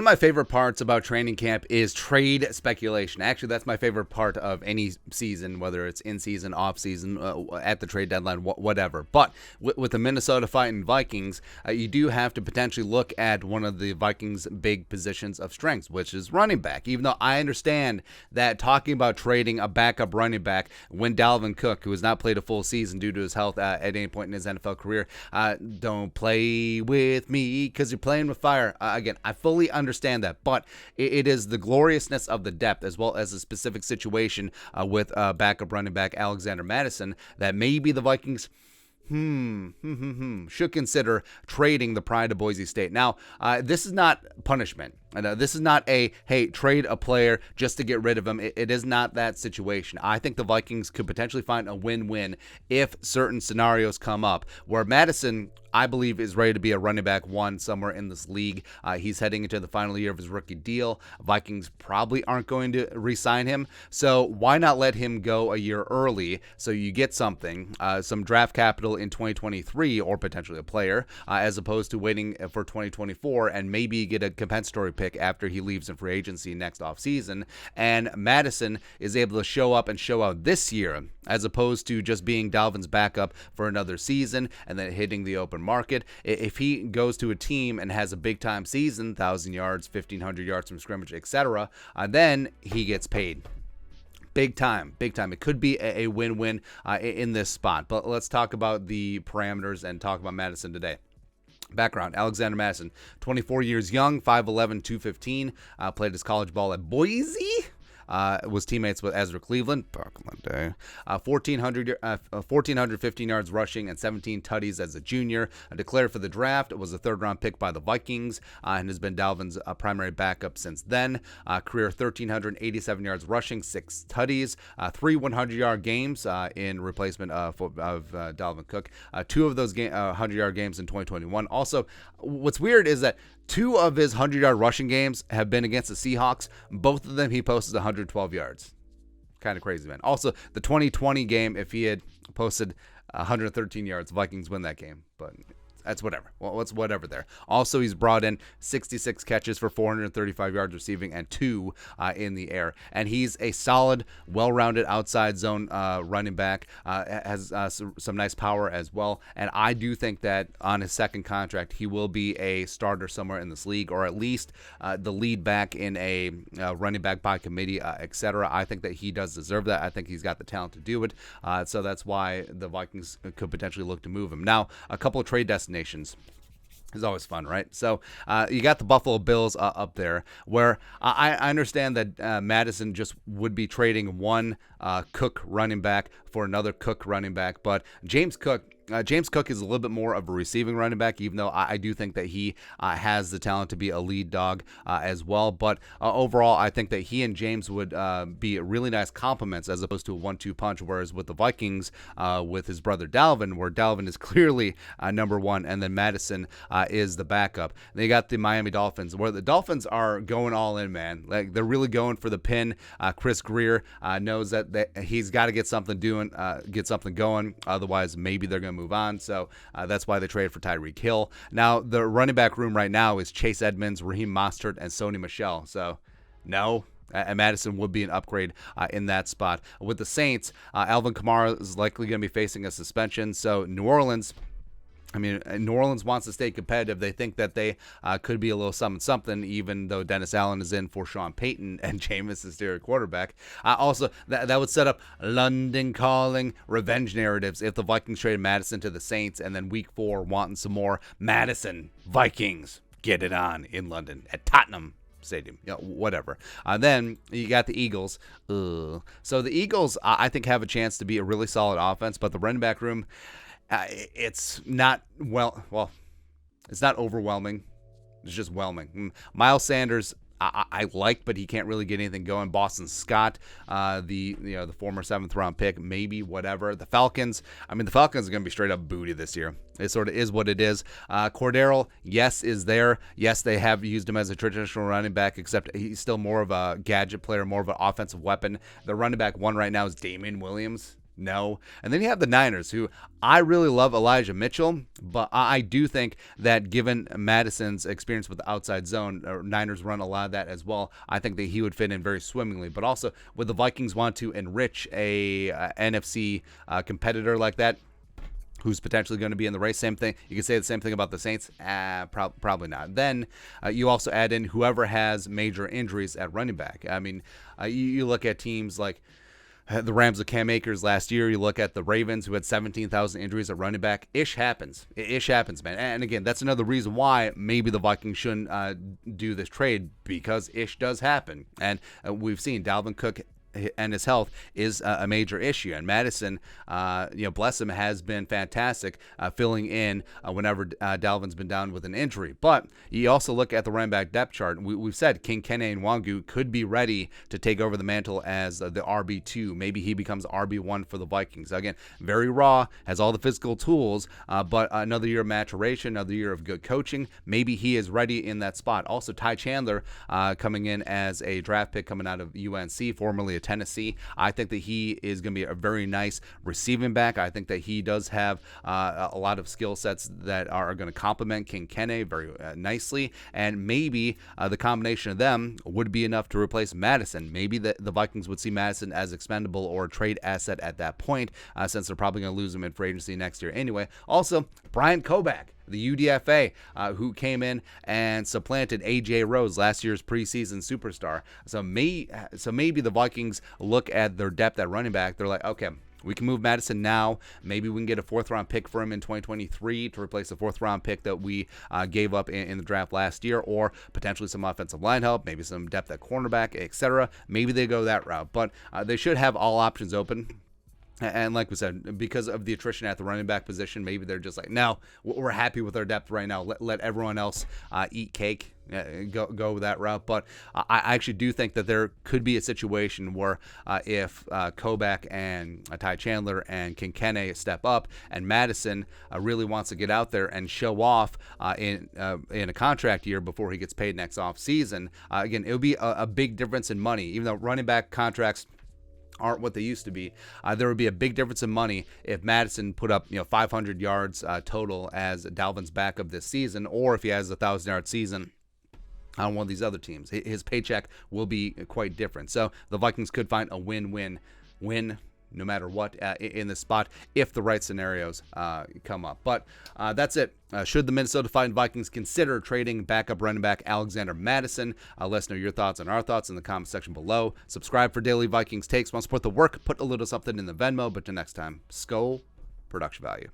my favorite parts about training camp is trade speculation. Actually, that's my favorite part of any season, whether it's in season, off season, at the trade deadline, whatever. But with the Minnesota fighting Vikings, you do have to potentially look at one of the Vikings' big positions of strengths, which is running back. Even though I understand that talking about trading a backup running back when Dalvin Cook, who has not played a full season due to his health at any point in his NFL career, don't play with me because you're playing with fire. Again, I fully understand that, but it is the gloriousness of the depth as well as the specific situation with backup running back Alexander Mattison that maybe the Vikings should consider trading the pride of Boise State. Now, this is not punishment. This is not a, hey, trade a player just to get rid of him. It is not that situation. I think the Vikings could potentially find a win-win if certain scenarios come up where Mattison, I believe, is ready to be a running back one somewhere in this league. He's heading into the final year of his rookie deal. Vikings probably aren't going to re-sign him, so why not let him go a year early so you get something, some draft capital in 2023 or potentially a player, as opposed to waiting for 2024 and maybe get a compensatory pick after he leaves in free agency next offseason. And Mattison is able to show up and show out this year as opposed to just being Dalvin's backup for another season and then hitting the open market. If he goes to a team and has a big-time season, 1,000 yards, 1,500 yards from scrimmage, etc., then he gets paid. Big time. It could be a win-win in this spot. But let's talk about the parameters and talk about Mattison today. Background: Alexander Mattison, 24 years young, 5'11", 215, played his college ball at Boise. Was teammates with Ezra Cleveland back in the day. 1,415 yards rushing and 17 tutties as a junior. Declared for the draft, was a third-round pick by the Vikings and has been Dalvin's primary backup since then. Career 1,387 yards rushing, 6 tutties, 3 100-yard games in replacement of Dalvin Cook. 2 of those 100-yard games in 2021. Also, what's weird is that 2 of his 100-yard rushing games have been against the Seahawks. Both of them he posted 112 yards. Kind of crazy, man. Also, the 2020 game, if he had posted 113 yards, Vikings win that game. But that's whatever. Well, it's whatever there. Also, he's brought in 66 catches for 435 yards receiving and 2 in the air. And he's a solid, well-rounded outside zone running back. Has some nice power as well. And I do think that on his second contract, he will be a starter somewhere in this league, or at least the lead back in a running back by committee, etc. I think that he does deserve that. I think he's got the talent to do it. So that's why the Vikings could potentially look to move him. Now, a couple of trade destinations is always fun, right? So you got the Buffalo Bills up there, where I understand that Mattison just would be trading one Cook running back for another Cook running back, but James Cook is a little bit more of a receiving running back, even though I do think that he has the talent to be a lead dog as well. But overall, I think that he and James would be really nice complements as opposed to a 1-2 punch, whereas with the Vikings, with his brother Dalvin, where Dalvin is clearly number one, and then Mattison is the backup. They got the Miami Dolphins, where the Dolphins are going all in, man. Like, they're really going for the pin. Chris Greer knows that he's got to get something going. Otherwise, maybe they're going to move on. So that's why they traded for Tyreek Hill. Now, the running back room right now is Chase Edmonds, Raheem Mostert, and Sony Michel. So, no. And Mattison would be an upgrade in that spot. With the Saints, Alvin Kamara is likely going to be facing a suspension. So, New Orleans wants to stay competitive. They think that they could be a little something, even though Dennis Allen is in for Sean Payton and Jameis is their quarterback. Also, that would set up London calling revenge narratives if the Vikings traded Mattison to the Saints, and then week 4 wanting some more Mattison Vikings. Get it on in London at Tottenham Stadium, whatever. Then you got the Eagles. So the Eagles, I think, have a chance to be a really solid offense, but the running back room, it's not it's not overwhelming. It's just whelming. Miles Sanders, I like, but he can't really get anything going. Boston Scott, the former 7th round pick, maybe, whatever. The Falcons are going to be straight up booty this year. It sort of is what it is. Cordero, yes, is there. Yes, they have used him as a traditional running back, except he's still more of a gadget player, more of an offensive weapon. The running back one right now is Damian Williams. No. And then you have the Niners, who I really love Elijah Mitchell, but I do think that given Mattison's experience with the outside zone, Niners run a lot of that as well. I think that he would fit in very swimmingly. But also, would the Vikings want to enrich a NFC competitor like that, who's potentially going to be in the race? Same thing. You can say the same thing about the Saints. Probably not. Then you also add in whoever has major injuries at running back. I mean, you look at teams like the Rams with Cam Akers last year. You look at the Ravens, who had 17,000 injuries at running back. Ish happens. Ish happens, man. And again, that's another reason why maybe the Vikings shouldn't do this trade, because ish does happen. And we've seen Dalvin Cook and his health is a major issue. And Mattison, bless him, has been fantastic filling in whenever Dalvin's been down with an injury. But you also look at the running back depth chart. We've said King Kene Nwangu could be ready to take over the mantle as the RB2. Maybe he becomes RB1 for the Vikings. Again, very raw, has all the physical tools, but another year of maturation, another year of good coaching. Maybe he is ready in that spot. Also, Ty Chandler coming in as a draft pick coming out of UNC, formerly a Tennessee. I think that he is going to be a very nice receiving back. I think that he does have a lot of skill sets that are going to complement King Kene very nicely, and maybe the combination of them would be enough to replace Mattison. Maybe the Vikings would see Mattison as expendable or a trade asset at that point, since they're probably going to lose him in free agency next year anyway. Also, Brian Koback, the UDFA, who came in and supplanted A.J. Rose, last year's preseason superstar. So maybe the Vikings look at their depth at running back. They're like, okay, we can move Mattison now. Maybe we can get a fourth-round pick for him in 2023 to replace the fourth-round pick that we gave up in the draft last year, or potentially some offensive line help, maybe some depth at cornerback, etc. Maybe they go that route. But they should have all options open. And like we said, because of the attrition at the running back position, maybe they're just like, no, we're happy with our depth right now. Let everyone else eat cake, go that route. But I actually do think that there could be a situation where if Koback and Ty Chandler and Kinkene step up, and Mattison really wants to get out there and show off in a contract year before he gets paid next off season, again, it would be a big difference in money. Even though running back contracts aren't what they used to be, there would be a big difference in money if Mattison put up 500 yards total as Dalvin's backup this season, or if he has a 1,000-yard season on one of these other teams. His paycheck will be quite different. So the Vikings could find a win-win no matter what in this spot if the right scenarios come up. But that's it. Should the Minnesota Vikings consider trading backup running back Alexander Mattison? Let us know your thoughts and our thoughts in the comment section below. Subscribe for daily Vikings takes. Want to support the work? Put a little something in the Venmo. But till next time, Skol, production value.